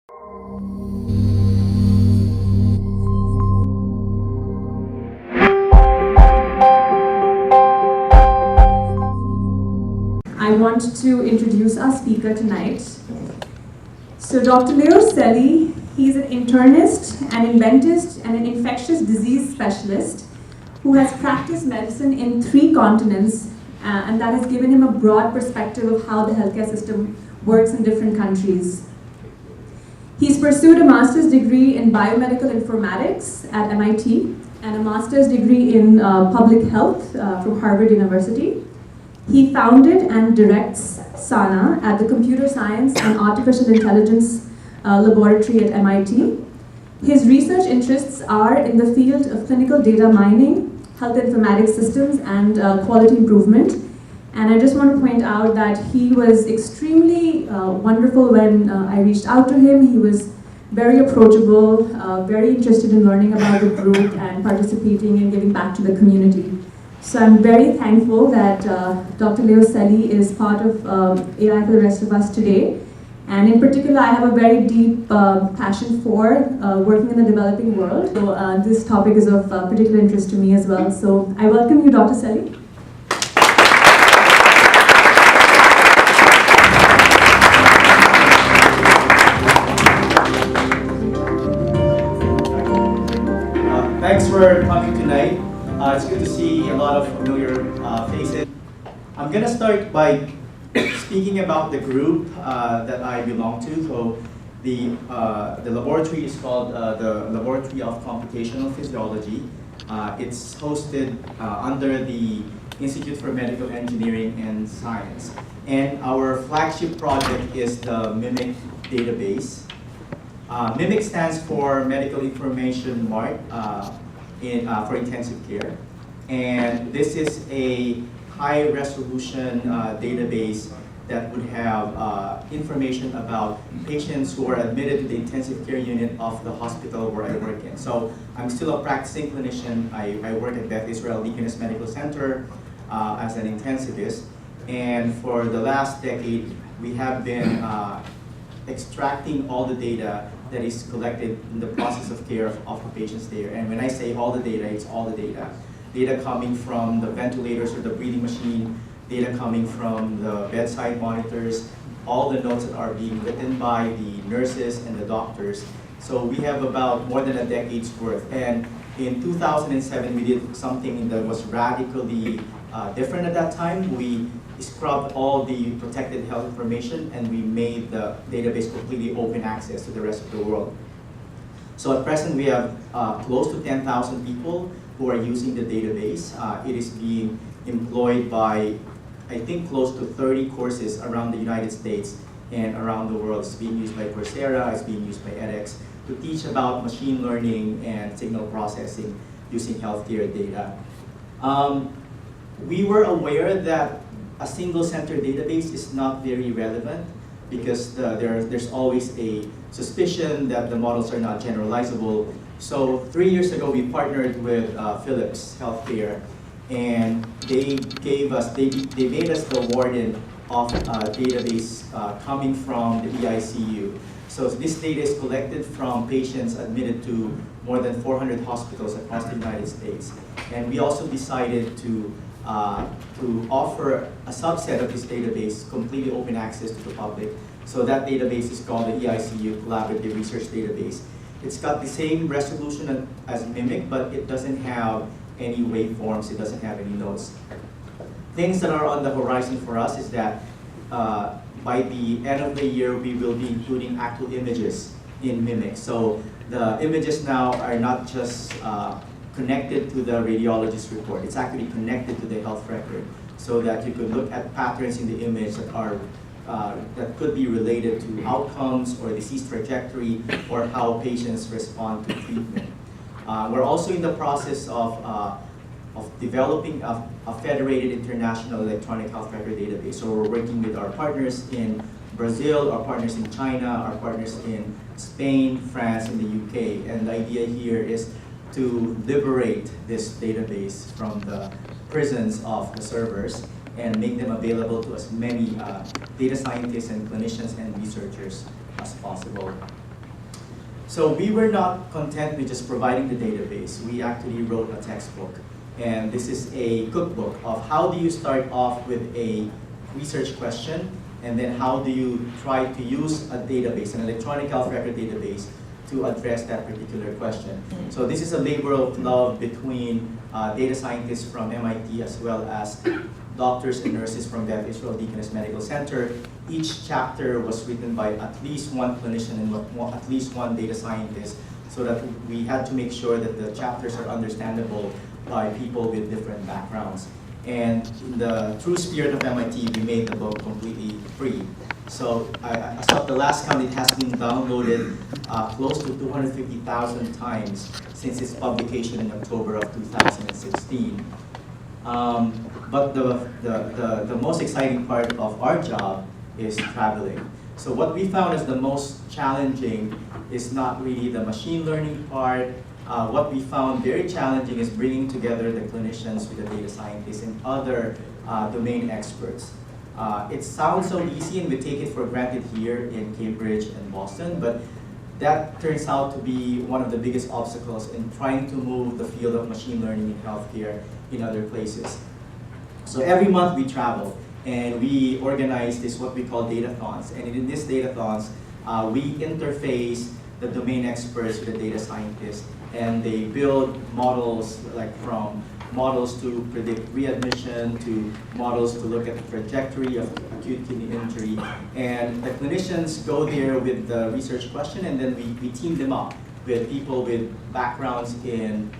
I want to introduce our speaker tonight. So Dr. Celi, he's an internist, an inventist, and an infectious disease specialist who has practiced medicine in 3 continents, and that has given him a broad perspective of how the healthcare system works in different countries. He's pursued a master's degree in biomedical informatics at MIT and a master's degree in public health from Harvard University. He founded and directs SANA at the Computer Science and Artificial Intelligence Laboratory at MIT. His research interests are in the field of clinical data mining, health informatics systems, and quality improvement. And I just want to point out that he was extremely wonderful when I reached out to him. He was very approachable, very interested in learning about the group and participating and giving back to the community. So I'm very thankful that Dr. Celi is part of AI for the rest of us today. And in particular, I have a very deep passion for working in the developing world. So this topic is of particular interest to me as well. So I welcome you, Dr. Celi. Thanks for coming tonight. It's good to see a lot of familiar faces. I'm going to start by speaking about the group that I belong to. So the laboratory is called the Laboratory of Computational Physiology. It's hosted under the Institute for Medical Engineering and Science. And our flagship project is the MIMIC database. MIMIC stands for Medical Information Mart for intensive care. And this is a high resolution database that would have information about patients who are admitted to the intensive care unit of the hospital where I work in. So I'm still a practicing clinician. I work at Beth Israel Deaconess Medical Center as an intensivist. And for the last decade, we have been extracting all the data that is collected in the process of care of the patients there. And when I say all the data, it's all the data. Data coming from the ventilators or the breathing machine, data coming from the bedside monitors, all the notes that are being written by the nurses and the doctors. So we have about more than a decade's worth. And in 2007, we did something that was radically different at that time. We scrubbed all the protected health information and we made the database completely open access to the rest of the world. So at present, we have close to 10,000 people who are using the database. It is being employed by, I think, close to 30 courses around the United States and around the world. It's being used by Coursera, it's being used by edX to teach about machine learning and signal processing using healthcare data. We were aware that a single center database is not very relevant because there's always a suspicion that the models are not generalizable. So 3 years ago, we partnered with Philips Healthcare, and they made us the warden of a database coming from the EICU. So this data is collected from patients admitted to more than 400 hospitals across the United States. And we also decided to offer a subset of this database completely open access to the public. So that database is called the EICU Collaborative Research Database. It's got the same resolution as MIMIC, but it doesn't have any waveforms, it doesn't have any nodes. Things that are on the horizon for us is that by the end of the year, we will be including actual images in MIMIC. So the images now are not just connected to the radiologist report. It's actually connected to the health record so that you could look at patterns in the image that are that could be related to outcomes or disease trajectory or how patients respond to treatment. We're also in the process of developing a federated international electronic health record database. So we're working with our partners in Brazil, our partners in China, our partners in Spain, France, and the UK. And the idea here is to liberate this database from the prisons of the servers and make them available to as many data scientists and clinicians and researchers as possible. So we were not content with just providing the database. We actually wrote a textbook. And this is a cookbook of how do you start off with a research question, and then how do you try to use a database, an electronic health record database, to address that particular question. So this is a labor of love between data scientists from MIT as well as doctors and nurses from Beth Israel Deaconess Medical Center. Each chapter was written by at least one clinician and at least one data scientist, so that we had to make sure that the chapters are understandable by people with different backgrounds. And in the true spirit of MIT, we made the book completely free. So as of the last count, it has been downloaded close to 250,000 times since its publication in October of 2016. But the most exciting part of our job is traveling. So what we found is the most challenging is not really the machine learning part. What we found very challenging is bringing together the clinicians with the data scientists and other domain experts. It sounds so easy and we take it for granted here in Cambridge and Boston, but that turns out to be one of the biggest obstacles in trying to move the field of machine learning in healthcare in other places. So every month we travel and we organize this what we call datathons. And in these datathons, we interface the domain experts with the data scientists, and they build models like from models to predict readmission to models to look at the trajectory of acute kidney injury. And the clinicians go there with the research question, and then we team them up with people with backgrounds in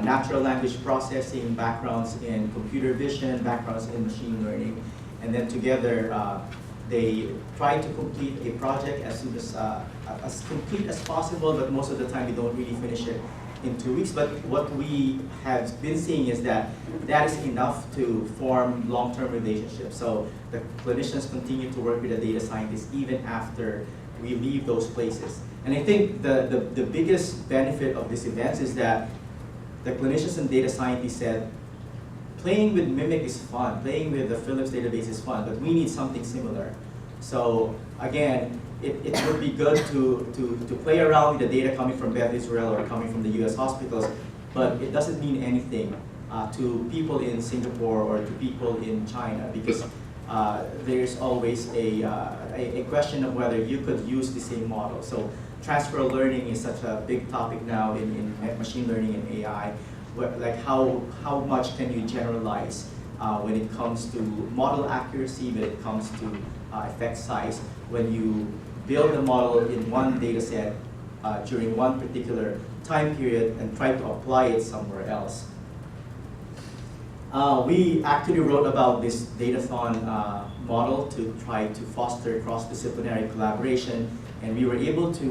natural language processing, backgrounds in computer vision, backgrounds in machine learning. And then together, they try to complete a project as complete as possible, but most of the time we don't really finish it in 2 weeks. But what we have been seeing is that that is enough to form long-term relationships. So the clinicians continue to work with the data scientists even after we leave those places. And I think the biggest benefit of this event is that the clinicians and data scientists said, playing with Mimic is fun, playing with the Philips database is fun, but we need something similar. So again, it would be good to play around with the data coming from Beth Israel or coming from the US hospitals, but it doesn't mean anything to people in Singapore or to people in China, because there's always a question of whether you could use the same model. So transfer learning is such a big topic now in machine learning and AI. Like how much can you generalize when it comes to model accuracy, when it comes to effect size, when you build a model in one data set during one particular time period and try to apply it somewhere else. We actually wrote about this datathon model to try to foster cross-disciplinary collaboration, and we were able to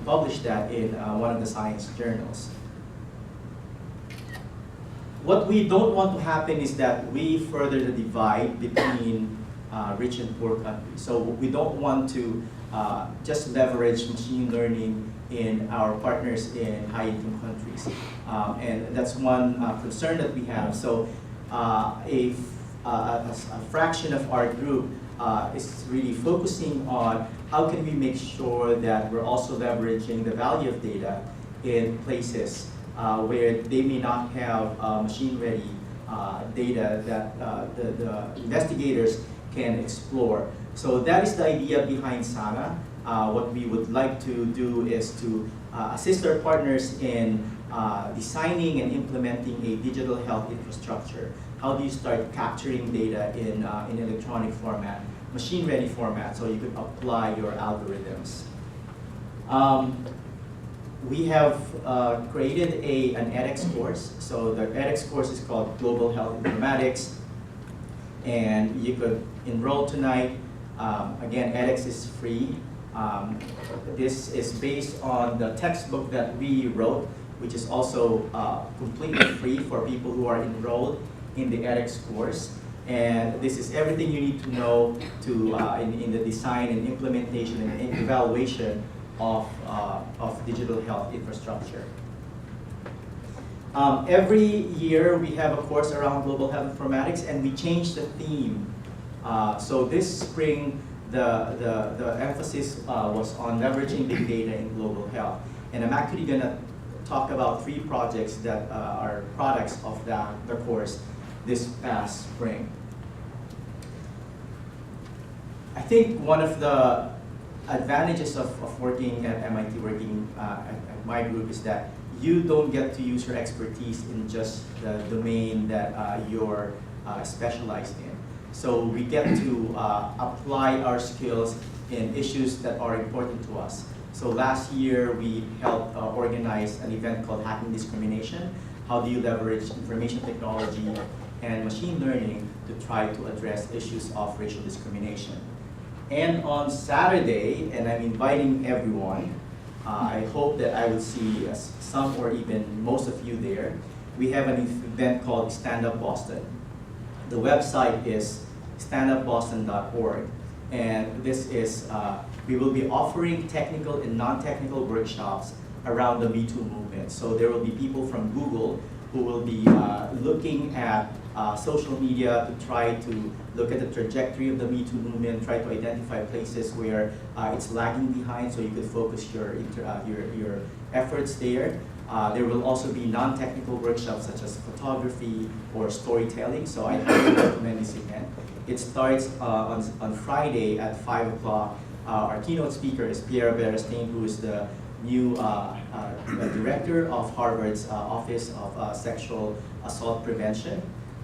publish that in one of the science journals. What we don't want to happen is that we further the divide between rich and poor countries. So we don't want to just leverage machine learning in our partners in high-income countries. And that's one concern that we have. So a fraction of our group is really focusing on how can we make sure that we're also leveraging the value of data in places where they may not have machine-ready data that the investigators can explore. So that is the idea behind SANA. What we would like to do is to assist our partners in designing and implementing a digital health infrastructure. How do you start capturing data in electronic format, machine-ready format, so you could apply your algorithms. We have created an edX course. So the edX course is called Global Health Informatics, and you could enroll tonight. Again, edX is free. This is based on the textbook that we wrote, which is also completely free for people who are enrolled in the edX course. And this is everything you need to know to in the design and implementation and evaluation of digital health infrastructure. Every year we have a course around global health informatics, and we change the theme. So this spring the emphasis was on leveraging big data in global health. And I'm actually going to talk about 3 projects that are products of the course this past spring. I think one of the advantages of working at MIT, working at my group, is that you don't get to use your expertise in just the domain that you're specialized in. So we get to apply our skills in issues that are important to us. So last year we helped organize an event called Hacking Discrimination. How do you leverage information technology and machine learning to try to address issues of racial discrimination? And on Saturday, and I'm inviting everyone, I hope that I will see some or even most of you there. We have an event called Stand Up Boston. The website is standupboston.org, and this is, we will be offering technical and non-technical workshops around the Me Too movement. So there will be people from Google who will be looking at social media to try to look at the trajectory of the Me Too movement, try to identify places where it's lagging behind, so you could focus your efforts there. There will also be non-technical workshops such as photography or storytelling, so I highly recommend this event. It starts on Friday at 5 o'clock. Our keynote speaker is Pierre Berestein, who is the new director of Harvard's Office of Sexual Assault Prevention.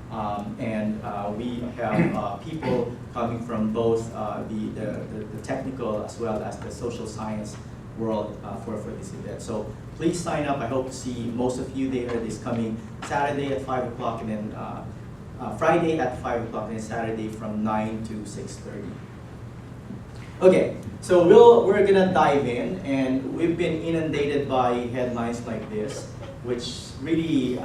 We have people coming from both the technical as well as the social science world for this event. So please sign up. I hope to see most of you there this coming Saturday at 5 o'clock, and then Friday at 5 o'clock, and then Saturday from 9 to 6:30. Okay, so we're gonna dive in, and we've been inundated by headlines like this, which really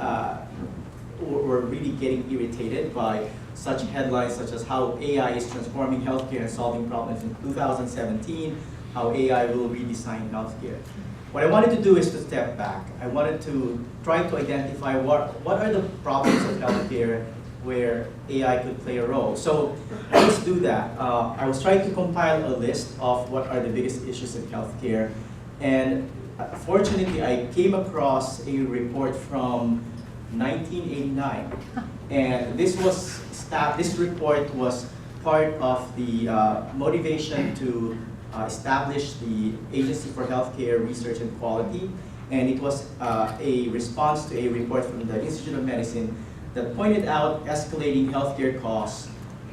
we're really getting irritated by such headlines such as how AI is transforming healthcare and solving problems in 2017, how AI will redesign healthcare. What I wanted to do is to step back. I wanted to try to identify what are the problems of healthcare where AI could play a role. So let's do that. I was trying to compile a list of what are the biggest issues in healthcare, and fortunately I came across a report from 1989, and this report was part of the motivation to establish the Agency for Healthcare Research and Quality, and it was a response to a report from the Institute of Medicine that pointed out escalating healthcare costs,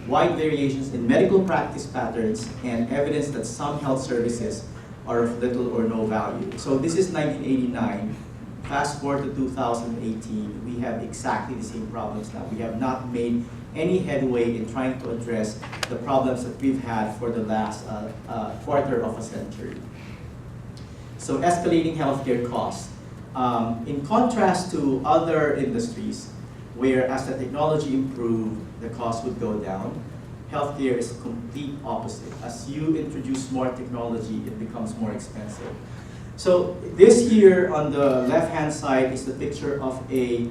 wide variations in medical practice patterns, and evidence that some health services are of little or no value. So this is 1989. Fast forward to 2018, we have exactly the same problems now. We have not made any headway in trying to address the problems that we've had for the last quarter of a century. So escalating healthcare costs. In contrast to other industries, where as the technology improved, the cost would go down, healthcare is the complete opposite. As you introduce more technology, it becomes more expensive. So this here on the left-hand side is the picture of a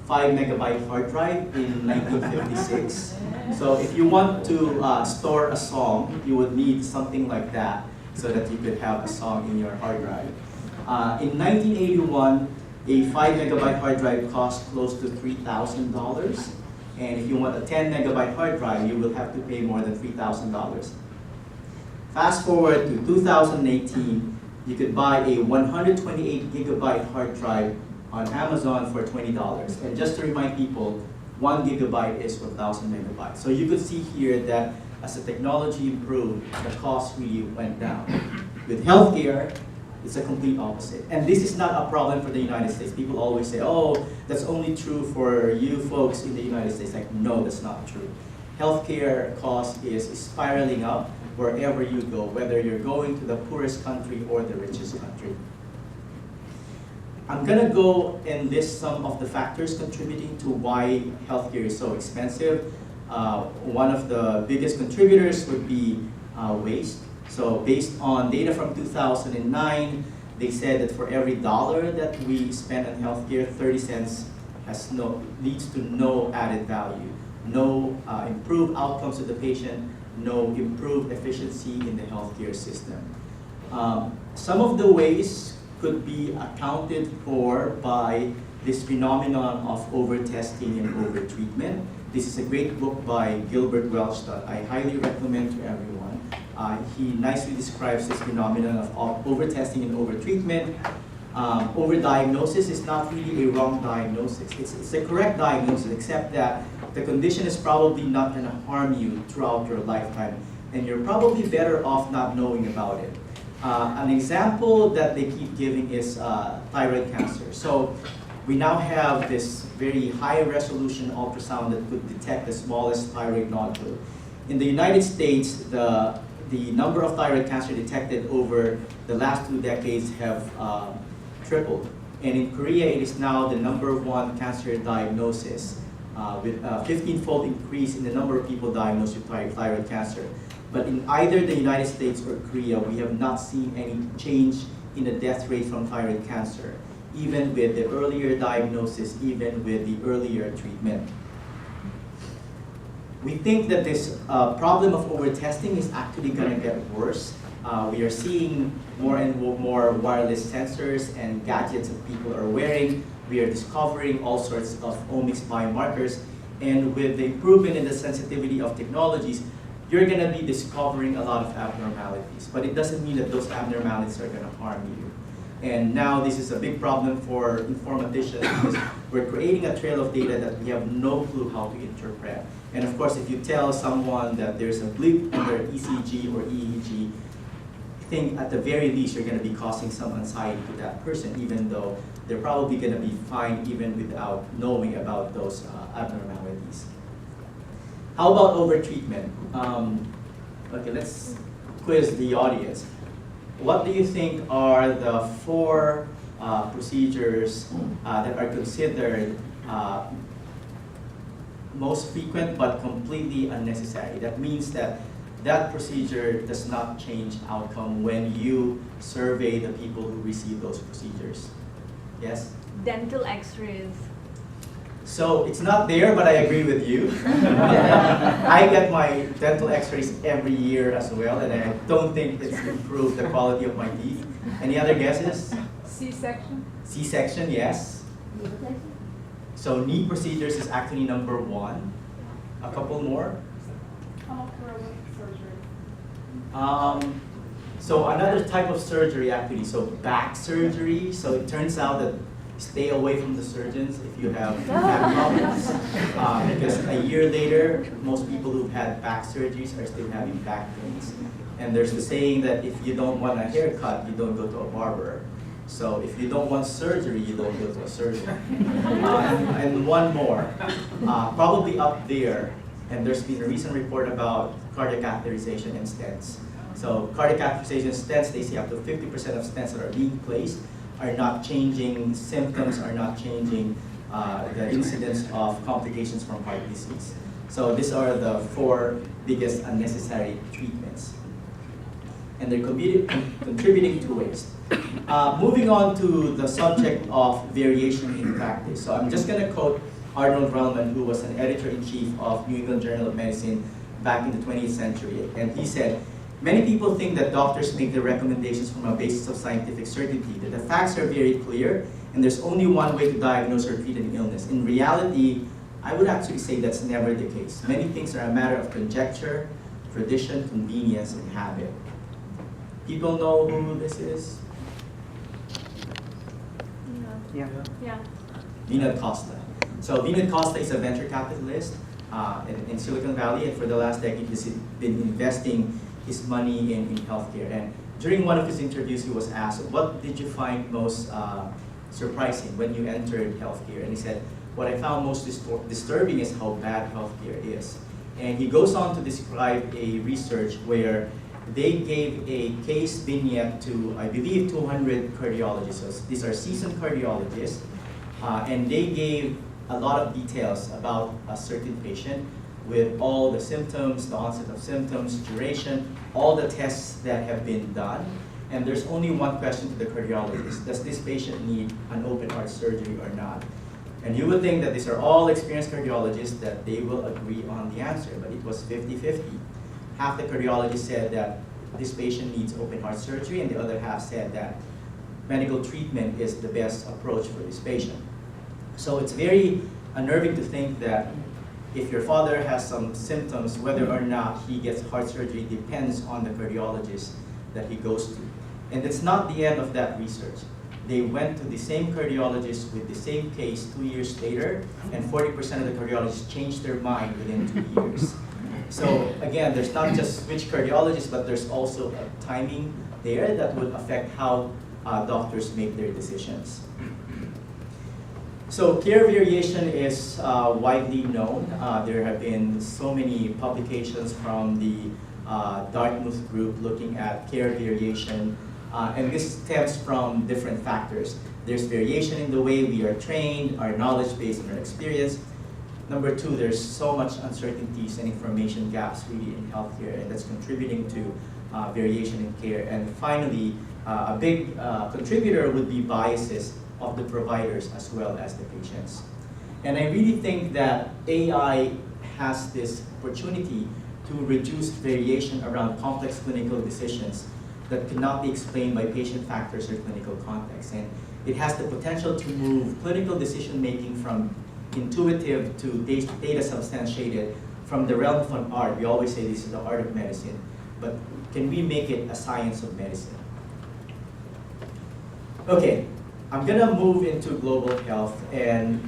5 megabyte hard drive in 1956. So if you want to store a song, you would need something like that so that you could have a song in your hard drive. In 1981, a 5 megabyte hard drive cost close to $3,000. And if you want a 10 megabyte hard drive, you will have to pay more than $3,000. Fast forward to 2018, you could buy a 128 gigabyte hard drive on Amazon for $20. And just to remind people, 1 gigabyte is 1,000 megabytes. So you could see here that as the technology improved, the cost really went down. With healthcare, it's a complete opposite. And this is not a problem for the United States. People always say, oh, that's only true for you folks in the United States. Like, no, that's not true. Healthcare cost is spiraling up wherever you go, whether you're going to the poorest country or the richest country. I'm gonna go and list some of the factors contributing to why healthcare is so expensive. One of the biggest contributors would be waste. So based on data from 2009, they said that for every dollar that we spend on healthcare, 30 cents leads to no added value, no improved outcomes of the patient, improve efficiency in the healthcare system. Some of the ways could be accounted for by this phenomenon of over-testing and over-treatment. This is a great book by Gilbert Welch that I highly recommend to everyone. He nicely describes this phenomenon of over-testing and over-treatment. Over-diagnosis is not really a wrong diagnosis. It's a correct diagnosis, except that the condition is probably not going to harm you throughout your lifetime, and you're probably better off not knowing about it. An example that they keep giving is thyroid cancer. So we now have this very high-resolution ultrasound that could detect the smallest thyroid nodule. In the United States, the number of thyroid cancer detected over the last 2 decades have tripled. And in Korea, it is now the #1 cancer diagnosis, with a 15-fold increase in the number of people diagnosed with thyroid cancer. But in either the United States or Korea, we have not seen any change in the death rate from thyroid cancer, even with the earlier diagnosis, even with the earlier treatment. We think that this problem of over-testing is actually going to get worse. We are seeing more and more wireless sensors and gadgets that people are wearing. We are discovering all sorts of omics biomarkers. And with the improvement in the sensitivity of technologies, you're going to be discovering a lot of abnormalities. But it doesn't mean that those abnormalities are going to harm you. And now this is a big problem for informaticians because we're creating a trail of data that we have no clue how to interpret. And of course, if you tell someone that there's a blip in their ECG or EEG, I think at the very least you're going to be causing some anxiety to that person, even though they're probably going to be fine even without knowing about those abnormalities. How about over-treatment? Okay, let's quiz the audience. What do you think are the 4 procedures that are considered most frequent but completely unnecessary? That means that that procedure does not change outcome when you survey the people who receive those procedures. Yes? Dental x-rays. So it's not there, but I agree with you. I get my dental x-rays every year as well, and I don't think it's improved the quality of my teeth. Any other guesses? C-section. C-section, yes. So knee procedures is actually #1. A couple more. So another type of surgery actually, so back surgery. So it turns out that stay away from the surgeons if you have back problems. Because a year later, most people who've had back surgeries are still having back pains. And there's the saying that if you don't want a haircut, you don't go to a barber. So if you don't want surgery, you don't go to a surgeon. And one more, probably up there, and there's been a recent report about cardiac catheterization and stents. So cardiac catheterization stents, they say up to 50% of stents that are being placed are not changing symptoms, are not changing the incidence of complications from heart disease. So these are the 4 biggest unnecessary treatments. And they're contributing to waste. Moving on to the subject of variation in practice. So I'm just going to quote Arnold Ruhlman, who was an editor-in-chief of New England Journal of Medicine back in the 20th century. And he said, "Many people think that doctors make their recommendations from a basis of scientific certainty, that the facts are very clear, and there's only one way to diagnose or treat an illness. In reality, I would actually say that's never the case. Many things are a matter of conjecture, tradition, convenience, and habit." People know who this is? Yeah. Vinod Costa. So Vinod Costa is a venture capitalist in Silicon Valley, and for the last decade he's been investing his money in healthcare. And during one of his interviews, he was asked, "What did you find most surprising when you entered healthcare?" And he said, "What I found most disturbing is how bad healthcare is." And he goes on to describe a research where they gave a case vignette to, I believe, 200 cardiologists. So these are seasoned cardiologists, and they gave a lot of details about a certain patient with all the symptoms, the onset of symptoms, duration, all the tests that have been done. And there's only one question to the cardiologist: does this patient need an open heart surgery or not? And you would think that these are all experienced cardiologists, that they will agree on the answer, but it was 50-50. half the cardiologists said that this patient needs open heart surgery, and the other half said that medical treatment is the best approach for this patient. So it's very unnerving to think that if your father has some symptoms, whether or not he gets heart surgery depends on the cardiologist that he goes to. And it's not the end of that research. They went to the same cardiologist with the same case 2 years later, and 40% of the cardiologists changed their mind within 2 years. So again, there's not just which cardiologist, but there's also a timing there that would affect how doctors make their decisions. So care variation is widely known. There have been so many publications from the Dartmouth group looking at care variation. And this stems from different factors. There's variation in the way we are trained, our knowledge based on our experience. Number two, there's so much uncertainties and information gaps really in healthcare, and that's contributing to variation in care. And finally, a big contributor would be biases of the providers as well as the patients. And I really think that AI has this opportunity to reduce variation around complex clinical decisions that cannot be explained by patient factors or clinical context. And it has the potential to move clinical decision making from intuitive to data substantiated, from the realm of an art. We always say this is the art of medicine, but can we make it a science of medicine? Okay, I'm gonna move into global health, and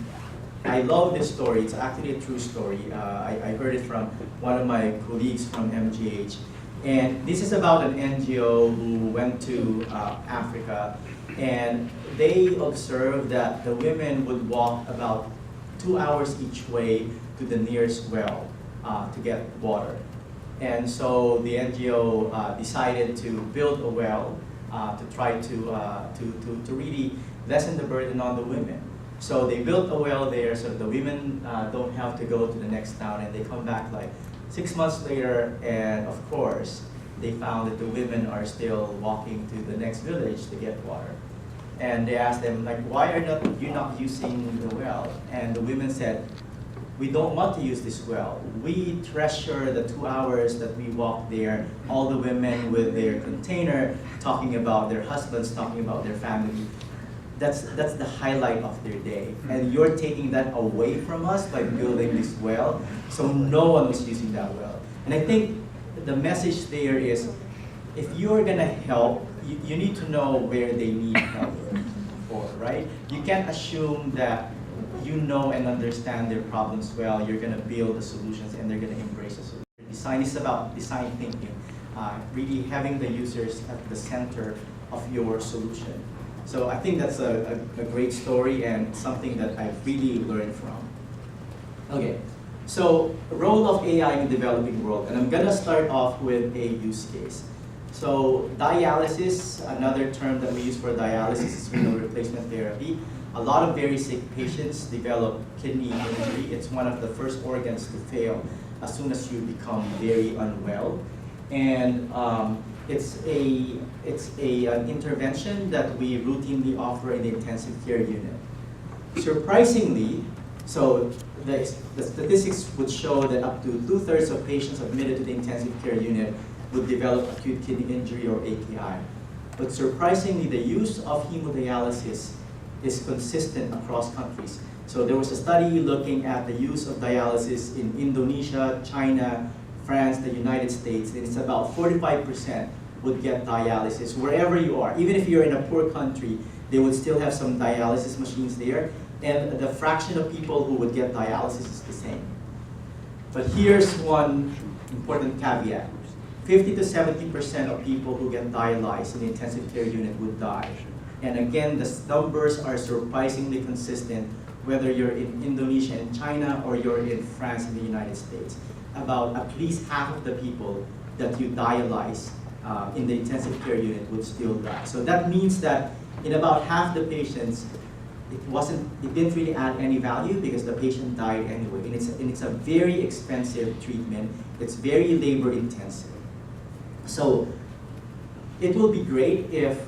I love this story. It's actually a true story. I heard it from one of my colleagues from MGH. And this is about an NGO who went to Africa, and they observed that the women would walk about 2 hours each way to the nearest well to get water. And so the NGO decided to build a well to try to really lessen the burden on the women. So they built a well there so the women don't have to go to the next town, and they come back like 6 months later, and of course, they found that the women are still walking to the next village to get water. And they asked them, like, why are you not using the well? And the women said, we don't want to use this well. We treasure the 2 hours that we walk there, all the women with their container, talking about their husbands, talking about their family. That's the highlight of their day. And you're taking that away from us by building this well, so no one was using that well. And I think the message there is, if you're gonna help, you need to know where they need help for, right? You can't assume that you know and understand their problems well, you're gonna build the solutions and they're gonna embrace the solution. Design is about design thinking, really having the users at the center of your solution. So I think that's a great story and something that I've really learned from. Okay, so role of AI in the developing world, and I'm gonna start off with a use case. So dialysis, another term that we use for dialysis is renal replacement therapy. A lot of very sick patients develop kidney injury. It's one of the first organs to fail as soon as you become very unwell. And it's an intervention that we routinely offer in the intensive care unit. Surprisingly, so the statistics would show that up to 2/3 of patients admitted to the intensive care unit would develop acute kidney injury or AKI. But surprisingly, the use of hemodialysis is consistent across countries. So there was a study looking at the use of dialysis in Indonesia, China, France, the United States, and it's about 45% would get dialysis wherever you are. Even if you're in a poor country, they would still have some dialysis machines there, and the fraction of people who would get dialysis is the same. But here's one important caveat. 50 to 70% of people who get dialyzed in the intensive care unit would die. And again, the numbers are surprisingly consistent whether you're in Indonesia and China or you're in France and the United States. About at least half of the people that you dialyze in the intensive care unit would still die. So that means that in about half the patients, it didn't really add any value because the patient died anyway. And it's a very expensive treatment. It's very labor intensive. So it will be great if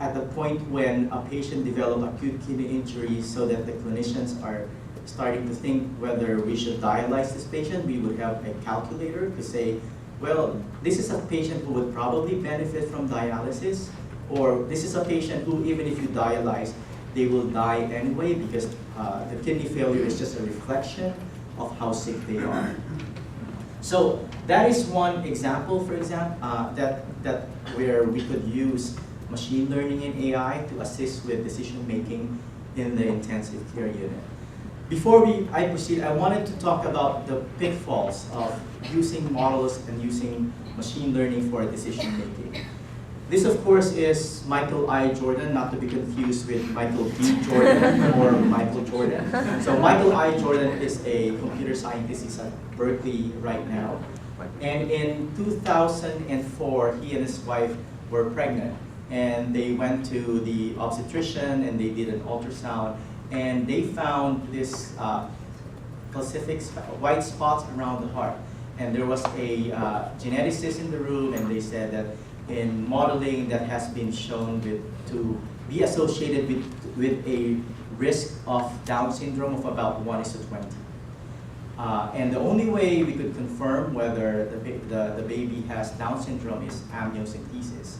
at the point when a patient develops acute kidney injury so that the clinicians are starting to think whether we should dialyze this patient, we would have a calculator to say, well, this is a patient who would probably benefit from dialysis, or this is a patient who, even if you dialyze, they will die anyway because the kidney failure is just a reflection of how sick they are. So that is one example, for example, that where we could use machine learning and AI to assist with decision making in the intensive care unit. Before I proceed, I wanted to talk about the pitfalls of using models and using machine learning for decision making. This, of course, is Michael I. Jordan, not to be confused with Michael B. Jordan or Michael Jordan. So Michael I. Jordan is a computer scientist. He's at Berkeley right now. And in 2004, he and his wife were pregnant. And they went to the obstetrician and they did an ultrasound. And they found this specific white spots around the heart. And there was a geneticist in the room, and they said that in modeling that has been shown to be associated with a risk of Down syndrome of about 1:20. And the only way we could confirm whether the baby has Down syndrome is amniocentesis.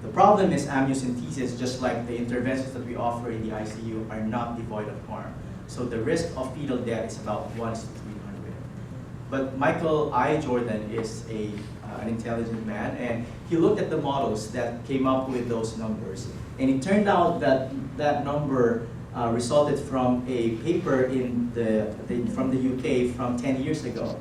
The problem is amniocentesis, just like the interventions that we offer in the ICU, are not devoid of harm. So the risk of fetal death is about 1:300. But Michael I. Jordan is an intelligent man, and he looked at the models that came up with those numbers. And it turned out that that number resulted from a paper from the UK from 10 years ago.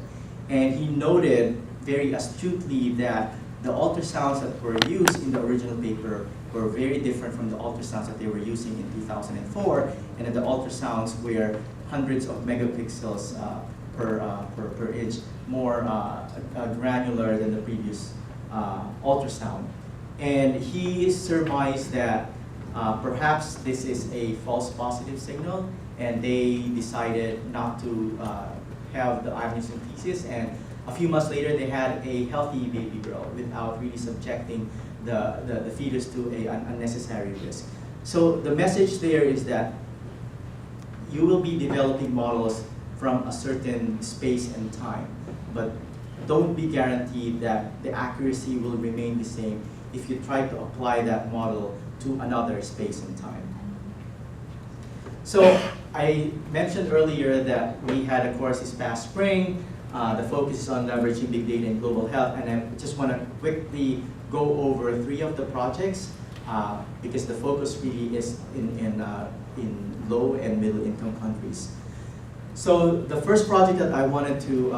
And he noted very astutely that the ultrasounds that were used in the original paper were very different from the ultrasounds that they were using in 2004, and that the ultrasounds were hundreds of megapixels per inch more granular than the previous ultrasound. And he surmised that perhaps this is a false positive signal, and they decided not to have the amniocentesis, and a few months later they had a healthy baby girl without really subjecting the fetus to an unnecessary risk. So the message there is that you will be developing models from a certain space and time, but don't be guaranteed that the accuracy will remain the same if you try to apply that model to another space and time. So I mentioned earlier that we had a course this past spring. The focus is on leveraging big data in global health, and I just want to quickly go over 3 of the projects because the focus really is in low and middle income countries. So the first project that I wanted to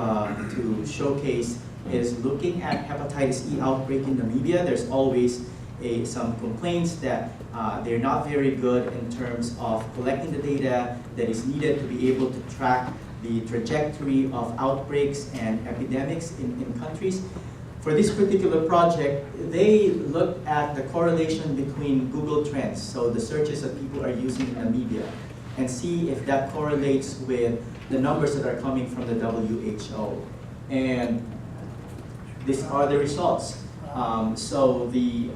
showcase is looking at hepatitis E outbreak in Namibia. There's always some complaints that they're not very good in terms of collecting the data that is needed to be able to track the trajectory of outbreaks and epidemics in countries. For this particular project, they looked at the correlation between Google Trends, so the searches that people are using in Namibia, and see if that correlates with the numbers that are coming from the WHO. And these are the results. So the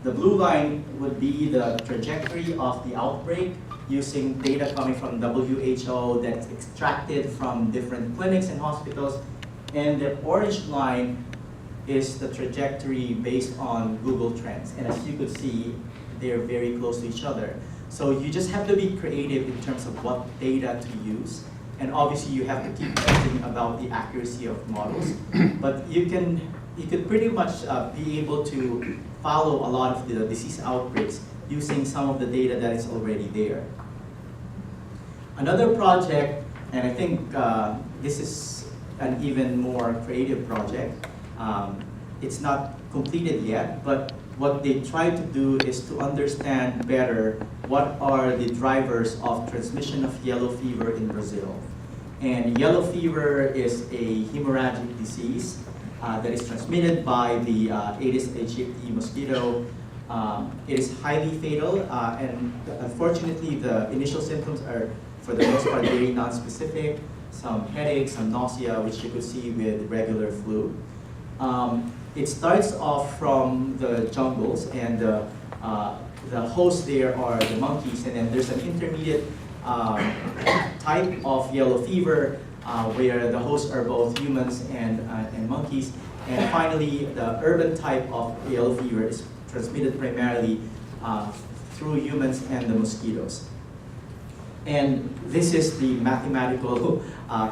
blue line would be the trajectory of the outbreak using data coming from WHO that's extracted from different clinics and hospitals. And the orange line is the trajectory based on Google Trends. And as you could see, they're very close to each other. So you just have to be creative in terms of what data to use. And obviously you have to keep thinking about the accuracy of models. But you could pretty much be able to follow a lot of the disease outbreaks using some of the data that is already there. Another project, and I think this is an even more creative project. It's not completed yet, but what they try to do is to understand better what are the drivers of transmission of yellow fever in Brazil. And yellow fever is a hemorrhagic disease that is transmitted by the Aedes aegypti mosquito. It is highly fatal, and unfortunately the initial symptoms are, for the most part, very non-specific. Some headaches, some nausea, which you could see with regular flu. It starts off from the jungles, and the hosts there are the monkeys, and then there's an intermediate type of yellow fever where the hosts are both humans and monkeys. And finally, the urban type of yellow fever is transmitted primarily through humans and the mosquitoes. And this is the mathematical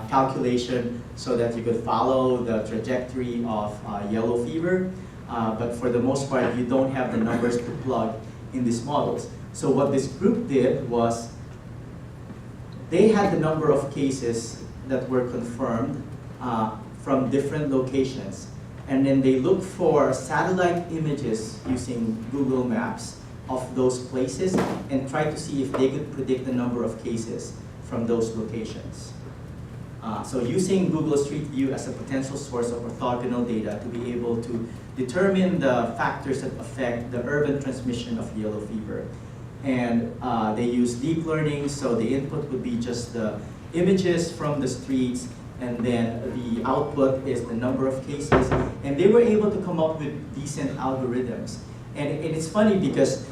calculation so that you could follow the trajectory of yellow fever. But for the most part, you don't have the numbers to plug in these models. So what this group did was they had the number of cases that were confirmed from different locations. And then they looked for satellite images using Google Maps of those places and tried to see if they could predict the number of cases from those locations. So using Google Street View as a potential source of orthogonal data to be able to determine the factors that affect the urban transmission of yellow fever. And they use deep learning, so the input would be just the images from the streets, and then the output is the number of cases. And they were able to come up with decent algorithms. And it's funny because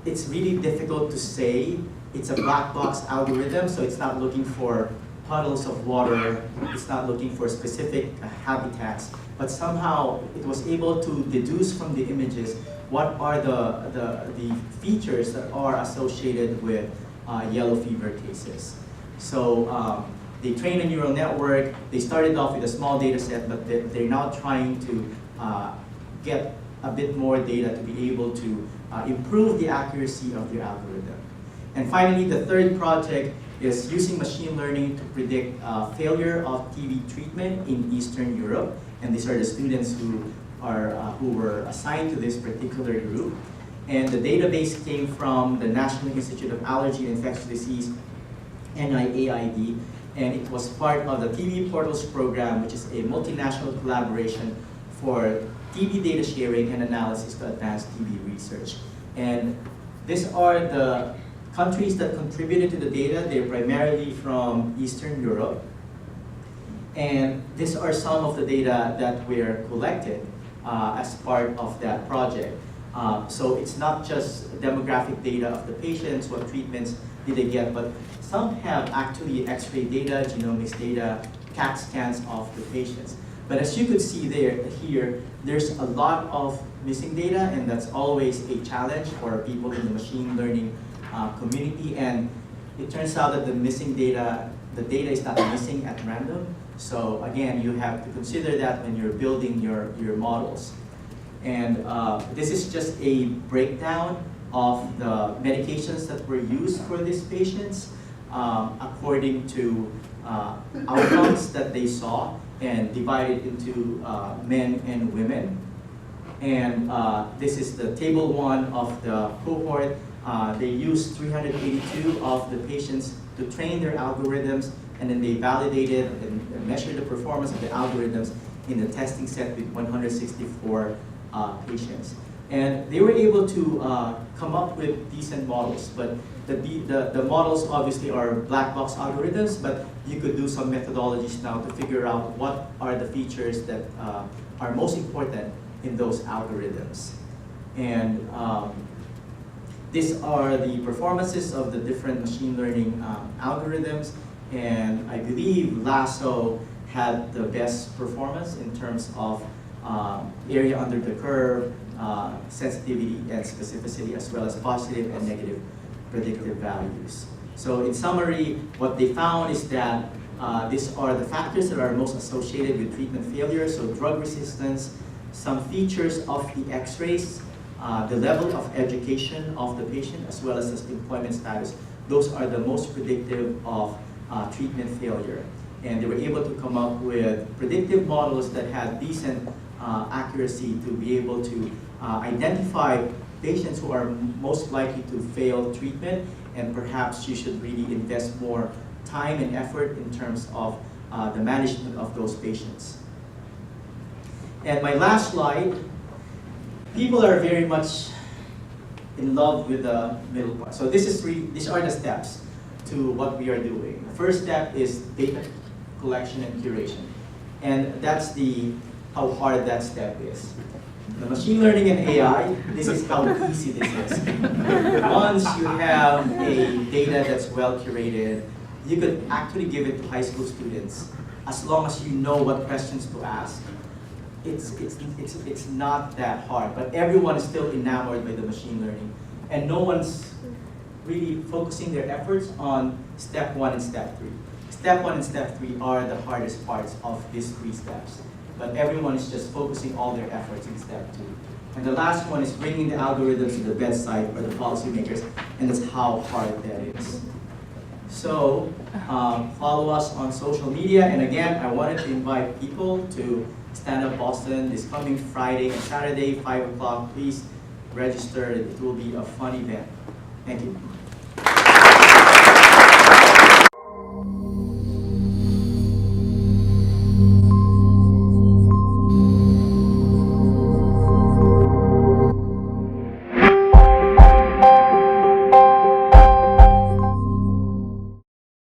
it's really difficult to say. It's a black box algorithm, so it's not looking for puddles of water, it's not looking for specific habitats, but somehow it was able to deduce from the images what are the features that are associated with yellow fever cases. So they trained a neural network. They started off with a small data set, but they're now trying to get a bit more data to be able to improve the accuracy of their algorithm. And finally, the third project is using machine learning to predict failure of TB treatment in Eastern Europe. And these are the students who were assigned to this particular group. And the database came from the National Institute of Allergy and Infectious Disease, NIAID, and it was part of the TB Portals program, which is a multinational collaboration for TB data sharing and analysis to advance TB research. And these are the countries that contributed to the data. They're primarily from Eastern Europe. And these are some of the data that were collected as part of that project. So it's not just demographic data of the patients, what treatments did they get, but some have actually X-ray data, genomics data, CAT scans of the patients. But as you could see here, there's a lot of missing data, and that's always a challenge for people in the machine learning community. And it turns out that the missing data, the data is not missing at random. So again, you have to consider that when you're building your models. And this is just a breakdown of the medications that were used for these patients according to outcomes that they saw, and divided into men and women. And this is the table 1 of the cohort. They used 382 of the patients to train their algorithms, and then they validated and measured the performance of the algorithms in the testing set with 164 patients. And they were able to come up with decent models, but the models obviously are black box algorithms, but you could do some methodologies now to figure out what are the features that are most important in those algorithms. And these are the performances of the different machine learning algorithms, and I believe Lasso had the best performance in terms of area under the curve, sensitivity and specificity, as well as positive and negative predictive values. So in summary, what they found is that these are the factors that are most associated with treatment failure, so drug resistance, some features of the x-rays, the level of education of the patient, as well as the employment status. Those are the most predictive of treatment failure. And they were able to come up with predictive models that had decent accuracy to be able to identify patients who are most likely to fail treatment, and perhaps you should really invest more time and effort in terms of the management of those patients. And my last slide, people are very much in love with the middle part. So these are the steps to what we are doing. The first step is data collection and curation. And that's how hard that step is. The machine learning and AI, this is how easy this is. Once you have a data that's well curated, you could actually give it to high school students as long as you know what questions to ask. It's not that hard, but everyone is still enamored by the machine learning, and no one's really focusing their efforts on step 1 and step 3. Step 1 and step 3 are the hardest parts of these 3 steps, but everyone is just focusing all their efforts in step 2. And the last one is bringing the algorithms to the bedside for the policymakers, and that's how hard that is. So follow us on social media, and again, I wanted to invite people to Stand Up Boston this coming Friday and Saturday, 5 o'clock. Please register. It will be a fun event. Thank you.